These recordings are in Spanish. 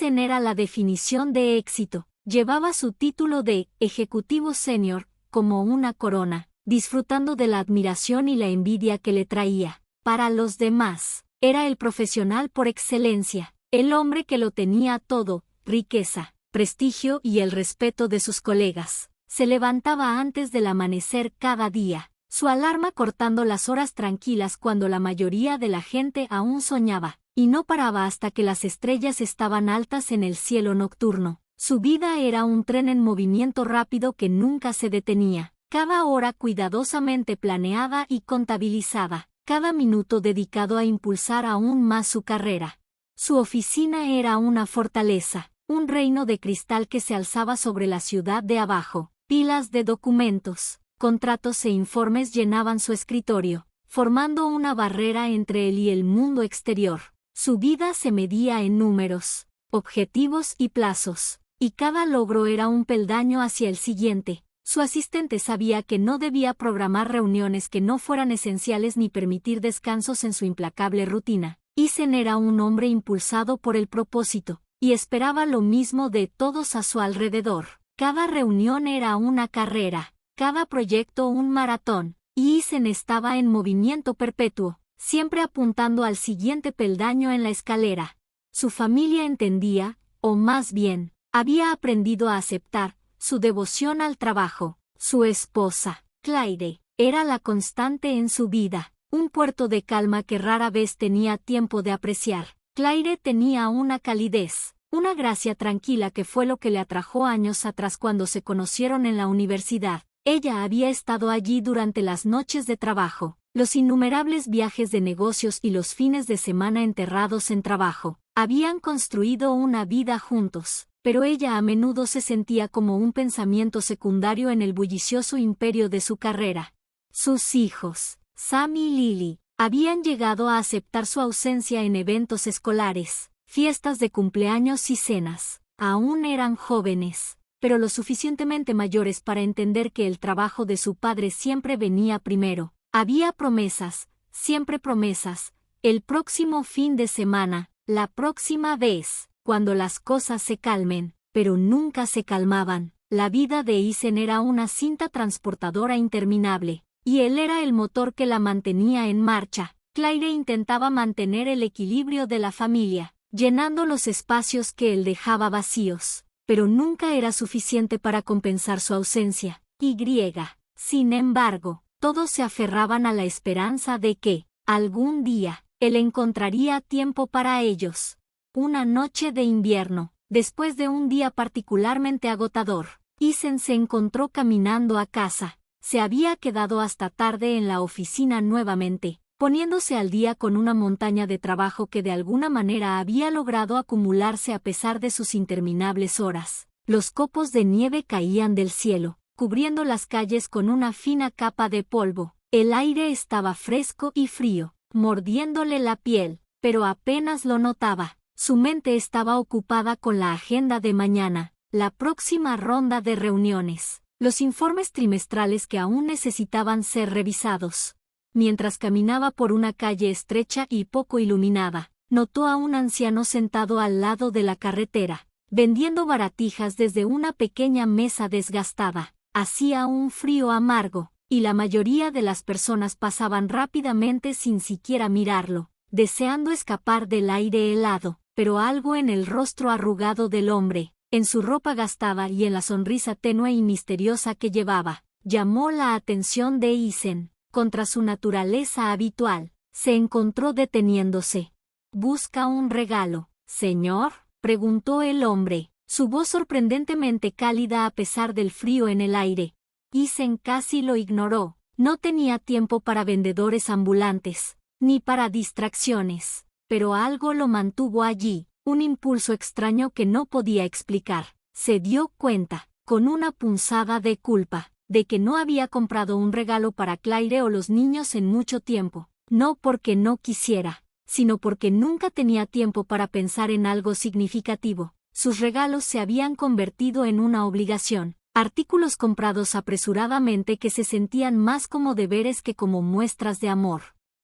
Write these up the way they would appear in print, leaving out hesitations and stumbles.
Isen era la definición de éxito. Llevaba su título de ejecutivo senior como una corona, disfrutando de la admiración y la envidia que le traía. Para los demás, era el profesional por excelencia, el hombre que lo tenía todo: riqueza, prestigio y el respeto de sus colegas. Se levantaba antes del amanecer cada día, su alarma cortando las horas tranquilas cuando la mayoría de la gente aún soñaba, y no paraba hasta que las estrellas estaban altas en el cielo nocturno. Su vida era un tren en movimiento rápido que nunca se detenía, cada hora cuidadosamente planeada y contabilizada, cada minuto dedicado a impulsar aún más su carrera. Su oficina era una fortaleza, un reino de cristal que se alzaba sobre la ciudad de abajo. Pilas de documentos, contratos e informes llenaban su escritorio, formando una barrera entre él y el mundo exterior. Su vida se medía en números, objetivos y plazos, y cada logro era un peldaño hacia el siguiente. Su asistente sabía que no debía programar reuniones que no fueran esenciales ni permitir descansos en su implacable rutina. Isen era un hombre impulsado por el propósito, y esperaba lo mismo de todos a su alrededor. Cada reunión era una carrera, cada proyecto un maratón, y Isen estaba en movimiento perpetuo, siempre apuntando al siguiente peldaño en la escalera. Su familia entendía, o más bien, había aprendido a aceptar, su devoción al trabajo. Su esposa, Claire, era la constante en su vida, un puerto de calma que rara vez tenía tiempo de apreciar. Claire tenía una calidez, una gracia tranquila que fue lo que le atrajo años atrás cuando se conocieron en la universidad. Ella había estado allí durante las noches de trabajo, los innumerables viajes de negocios y los fines de semana enterrados en trabajo. Habían construido una vida juntos, pero ella a menudo se sentía como un pensamiento secundario en el bullicioso imperio de su carrera. Sus hijos, Sam y Lily, habían llegado a aceptar su ausencia en eventos escolares, fiestas de cumpleaños y cenas. Aún eran jóvenes, pero lo suficientemente mayores para entender que el trabajo de su padre siempre venía primero. Había promesas, siempre promesas: el próximo fin de semana, la próxima vez, cuando las cosas se calmen, pero nunca se calmaban. La vida de Isen era una cinta transportadora interminable, y él era el motor que la mantenía en marcha. Claire intentaba mantener el equilibrio de la familia, llenando los espacios que él dejaba vacíos, pero nunca era suficiente para compensar su ausencia. Sin embargo, todos se aferraban a la esperanza de que, algún día, él encontraría tiempo para ellos. Una noche de invierno, después de un día particularmente agotador, Isen se encontró caminando a casa. Se había quedado hasta tarde en la oficina nuevamente, poniéndose al día con una montaña de trabajo que de alguna manera había logrado acumularse a pesar de sus interminables horas. Los copos de nieve caían del cielo, cubriendo las calles con una fina capa de polvo. El aire estaba fresco y frío, mordiéndole la piel, pero apenas lo notaba. Su mente estaba ocupada con la agenda de mañana, la próxima ronda de reuniones, los informes trimestrales que aún necesitaban ser revisados. Mientras caminaba por una calle estrecha y poco iluminada, notó a un anciano sentado al lado de la carretera, vendiendo baratijas desde una pequeña mesa desgastada. Hacía un frío amargo, y la mayoría de las personas pasaban rápidamente sin siquiera mirarlo, deseando escapar del aire helado, pero algo en el rostro arrugado del hombre, en su ropa gastada y en la sonrisa tenue y misteriosa que llevaba, llamó la atención de Isen. Contra su naturaleza habitual, se encontró deteniéndose. «¿Busca un regalo, señor?», preguntó el hombre, su voz sorprendentemente cálida a pesar del frío en el aire. Isen casi lo ignoró. No tenía tiempo para vendedores ambulantes, ni para distracciones, pero algo lo mantuvo allí, un impulso extraño que no podía explicar. Se dio cuenta, con una punzada de culpa, de que no había comprado un regalo para Claire o los niños en mucho tiempo, no porque no quisiera, sino porque nunca tenía tiempo para pensar en algo significativo. Sus regalos se habían convertido en una obligación, artículos comprados apresuradamente que se sentían más como deberes que como muestras de amor.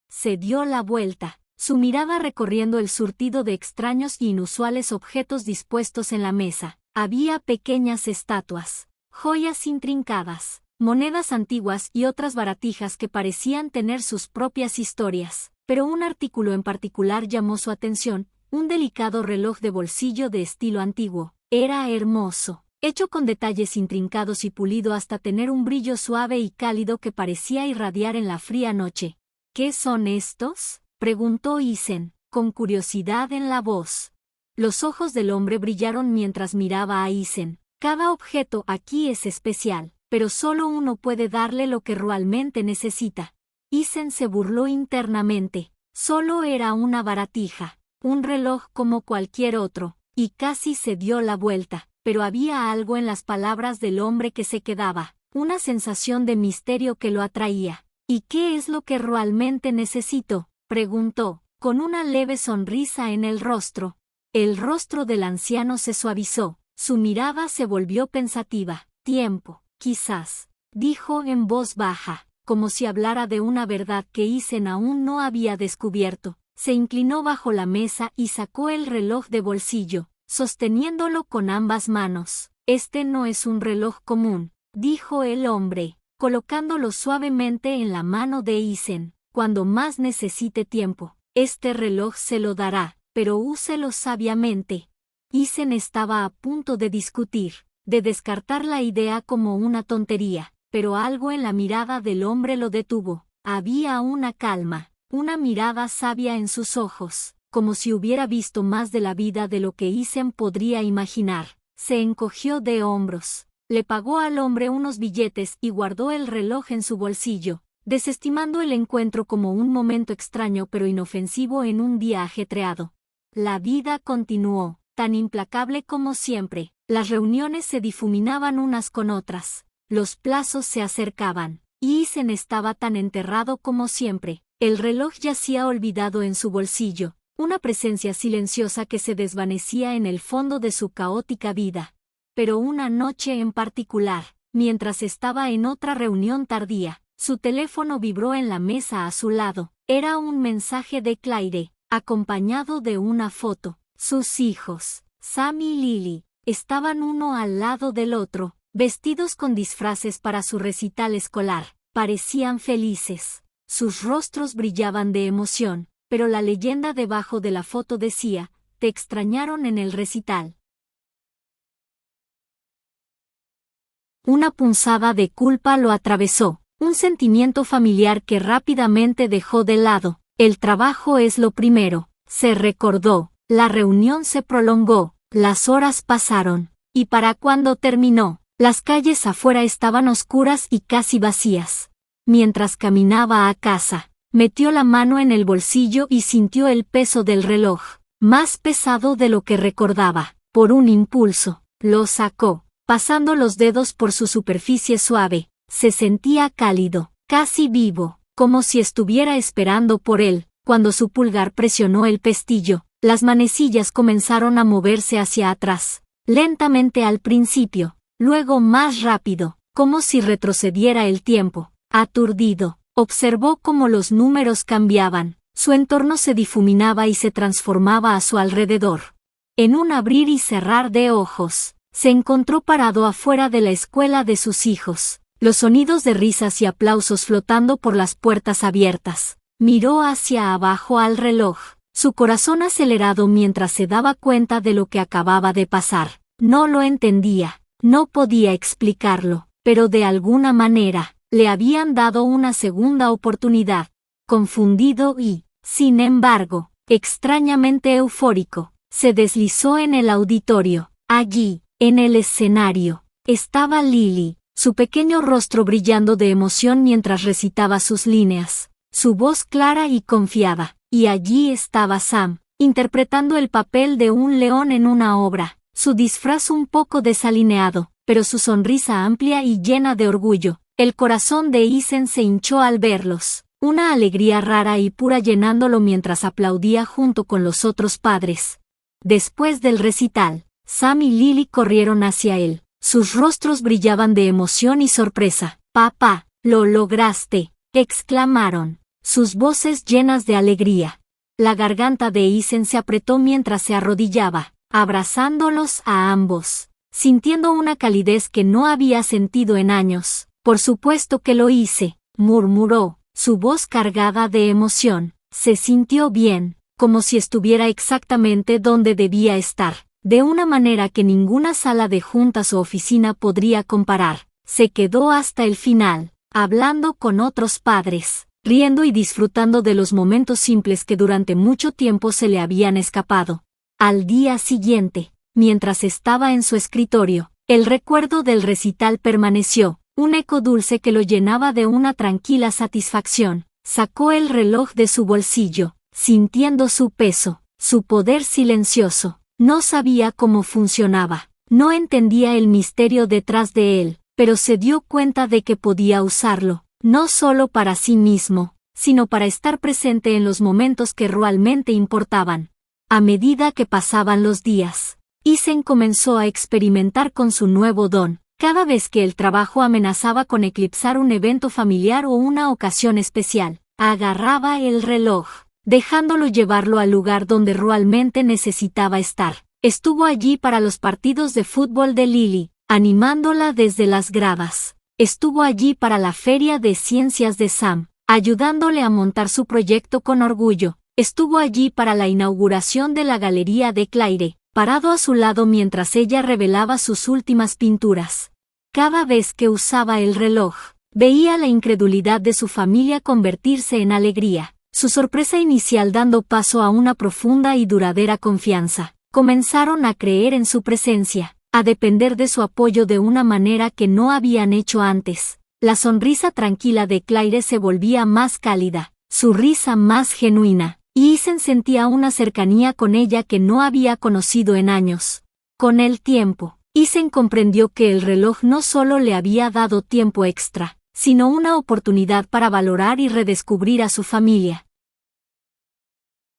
Se dio la vuelta, su mirada recorriendo el surtido de extraños y inusuales objetos dispuestos en la mesa. Había pequeñas estatuas, joyas intrincadas, monedas antiguas y otras baratijas que parecían tener sus propias historias. Pero un artículo en particular llamó su atención, un delicado reloj de bolsillo de estilo antiguo. Era hermoso, hecho con detalles intrincados y pulido hasta tener un brillo suave y cálido que parecía irradiar en la fría noche. ¿Qué son estos?, preguntó Isen, con curiosidad en la voz. Los ojos del hombre brillaron mientras miraba a Isen. Cada objeto aquí es especial, pero solo uno puede darle lo que realmente necesita. Isen se burló internamente. Solo era una baratija, un reloj como cualquier otro, y casi se dio la vuelta, pero había algo en las palabras del hombre que se quedaba, una sensación de misterio que lo atraía. ¿Y qué es lo que realmente necesito?, preguntó, con una leve sonrisa en el rostro. El rostro del anciano se suavizó, su mirada se volvió pensativa. Tiempo, quizás, dijo en voz baja, como si hablara de una verdad que Isen aún no había descubierto. Se inclinó bajo la mesa y sacó el reloj de bolsillo, sosteniéndolo con ambas manos. Este no es un reloj común, dijo el hombre, colocándolo suavemente en la mano de Isen. Cuando más necesite tiempo, este reloj se lo dará, pero úselo sabiamente. Isen estaba a punto de discutir, de descartar la idea como una tontería, pero algo en la mirada del hombre lo detuvo. Había una calma, una mirada sabia en sus ojos, como si hubiera visto más de la vida de lo que Isen podría imaginar. Se encogió de hombros, le pagó al hombre unos billetes y guardó el reloj en su bolsillo, desestimando el encuentro como un momento extraño pero inofensivo en un día ajetreado. La vida continuó, tan implacable como siempre. Las reuniones se difuminaban unas con otras, los plazos se acercaban, y Isen estaba tan enterrado como siempre. El reloj yacía olvidado en su bolsillo, una presencia silenciosa que se desvanecía en el fondo de su caótica vida. Pero una noche en particular, mientras estaba en otra reunión tardía, su teléfono vibró en la mesa a su lado. Era un mensaje de Claire, acompañado de una foto. Sus hijos, Sam y Lily, estaban uno al lado del otro, vestidos con disfraces para su recital escolar. Parecían felices. Sus rostros brillaban de emoción, pero la leyenda debajo de la foto decía: «Te extrañaron en el recital». Una punzada de culpa lo atravesó, un sentimiento familiar que rápidamente dejó de lado. El trabajo es lo primero, se recordó. La reunión se prolongó, las horas pasaron, y para cuando terminó, las calles afuera estaban oscuras y casi vacías. Mientras caminaba a casa, metió la mano en el bolsillo y sintió el peso del reloj, más pesado de lo que recordaba. Por un impulso, lo sacó, pasando los dedos por su superficie suave. Se sentía cálido, casi vivo, como si estuviera esperando por él. Cuando su pulgar presionó el pestillo, las manecillas comenzaron a moverse hacia atrás, lentamente al principio, luego más rápido, como si retrocediera el tiempo. Aturdido, observó cómo los números cambiaban, su entorno se difuminaba y se transformaba a su alrededor. En un abrir y cerrar de ojos, se encontró parado afuera de la escuela de sus hijos, los sonidos de risas y aplausos flotando por las puertas abiertas. Miró hacia abajo al reloj, su corazón acelerado mientras se daba cuenta de lo que acababa de pasar. No lo entendía, no podía explicarlo, pero de alguna manera, le habían dado una segunda oportunidad. Confundido y, sin embargo, extrañamente eufórico, se deslizó en el auditorio. Allí, en el escenario, estaba Lily, su pequeño rostro brillando de emoción mientras recitaba sus líneas, su voz clara y confiada. Y allí estaba Sam, interpretando el papel de un león en una obra, su disfraz un poco desalineado, pero su sonrisa amplia y llena de orgullo. El corazón de Isen se hinchó al verlos, una alegría rara y pura llenándolo mientras aplaudía junto con los otros padres. Después del recital, Sam y Lily corrieron hacia él, sus rostros brillaban de emoción y sorpresa. «Papá, lo lograste», exclamaron, sus voces llenas de alegría. La garganta de Isen se apretó mientras se arrodillaba, abrazándolos a ambos, sintiendo una calidez que no había sentido en años. Por supuesto que lo hice, murmuró, su voz cargada de emoción. Se sintió bien, como si estuviera exactamente donde debía estar, de una manera que ninguna sala de juntas o oficina podría comparar. Se quedó hasta el final, hablando con otros padres, riendo y disfrutando de los momentos simples que durante mucho tiempo se le habían escapado. Al día siguiente, mientras estaba en su escritorio, el recuerdo del recital permaneció, un eco dulce que lo llenaba de una tranquila satisfacción. Sacó el reloj de su bolsillo, sintiendo su peso, su poder silencioso. No sabía cómo funcionaba, no entendía el misterio detrás de él, pero se dio cuenta de que podía usarlo, no solo para sí mismo, sino para estar presente en los momentos que realmente importaban. A medida que pasaban los días, Isen comenzó a experimentar con su nuevo don. Cada vez que el trabajo amenazaba con eclipsar un evento familiar o una ocasión especial, agarraba el reloj, dejándolo llevarlo al lugar donde realmente necesitaba estar. Estuvo allí para los partidos de fútbol de Lily, animándola desde las gradas. Estuvo allí para la feria de ciencias de Sam, ayudándole a montar su proyecto con orgullo. Estuvo allí para la inauguración de la galería de Claire, parado a su lado mientras ella revelaba sus últimas pinturas. Cada vez que usaba el reloj, veía la incredulidad de su familia convertirse en alegría, su sorpresa inicial dando paso a una profunda y duradera confianza. Comenzaron a creer en su presencia, a depender de su apoyo de una manera que no habían hecho antes. La sonrisa tranquila de Claire se volvía más cálida, su risa más genuina, y Isen sentía una cercanía con ella que no había conocido en años. Con el tiempo, Isen comprendió que el reloj no solo le había dado tiempo extra, sino una oportunidad para valorar y redescubrir a su familia.